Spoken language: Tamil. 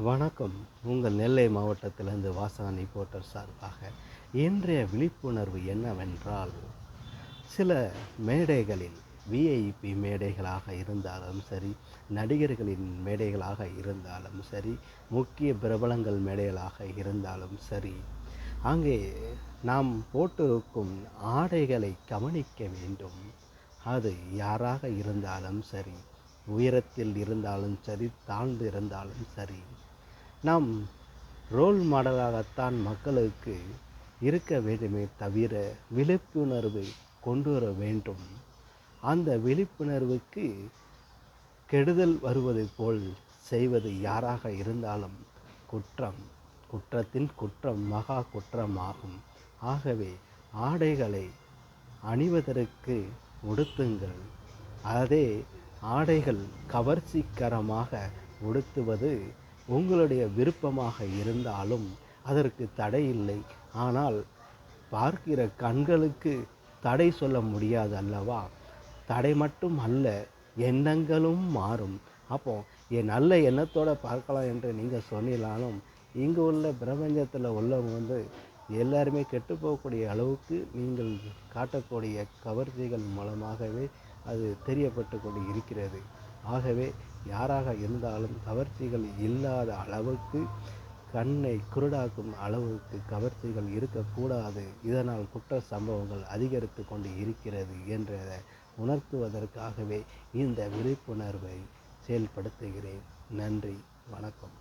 வணக்கம். உங்கள் நெல்லை மாவட்டத்திலிருந்து வாசகன் ரிப்போர்ட்டர் சார்பாக இன்றைய விழிப்புணர்வு என்னவென்றால், சில மேடைகளில் விஐபி மேடைகளாக இருந்தாலும் சரி, நடிகர்களின் மேடைகளாக இருந்தாலும் சரி, முக்கிய பிரபலங்கள் மேடைகளாக இருந்தாலும் சரி, அங்கே நாம் போட்டிருக்கும் ஆடைகளை கவனிக்க வேண்டும். அது யாராக இருந்தாலும் சரி, உயரத்தில் இருந்தாலும் சரி, தாழ்ந்து இருந்தாலும் சரி, நாம் ரோல் மாடலாகத்தான் மக்களுக்கு இருக்க வேண்டுமே தவிர விழிப்புணர்வை கொண்டு வர வேண்டும். அந்த விழிப்புணர்வுக்கு கெடுதல் வருவது போல் செய்வது யாராக இருந்தாலும் குற்றம், குற்றத்தின் குற்றம் மகா குற்றமாகும். ஆகவே ஆடைகளை அணிவதற்கு உடுத்துங்கள். அதே ஆடைகள் கவர்ச்சிகரமாக உடுத்துவது உங்களுடைய விருப்பமாக இருந்தாலும் அதற்கு தடை இல்லை. ஆனால் பார்க்கிற கண்களுக்கு தடை சொல்ல முடியாது அல்லவா? தடை மட்டும் அல்ல, எண்ணங்களும் மாறும். அப்போ நல்ல எண்ணத்தோடு பார்க்கலாம் என்று நீங்கள் சொன்னாலும் இங்கே உள்ள பிரபஞ்சத்தில் உள்ளவங்க எல்லாருமே கெட்டு போகக்கூடிய அளவுக்கு நீங்கள் காட்டக்கூடிய கவர்ச்சிகள் மூலமாகவே அது தெரியப்பட்டு கொண்டு இருக்கிறது. ஆகவே யாராக இருந்தாலும் கவர்ச்சிகள் இல்லாத அளவுக்கு, கண்ணை குருடாக்கும் அளவுக்கு கவர்ச்சிகள் இருக்கக்கூடாது. இதனால் குற்ற சம்பவங்கள் அதிகரித்து கொண்டு இருக்கிறது என்றதை உணர்த்துவதற்காகவே இந்த விழிப்புணர்வை செயல்படுத்துகிறேன். நன்றி, வணக்கம்.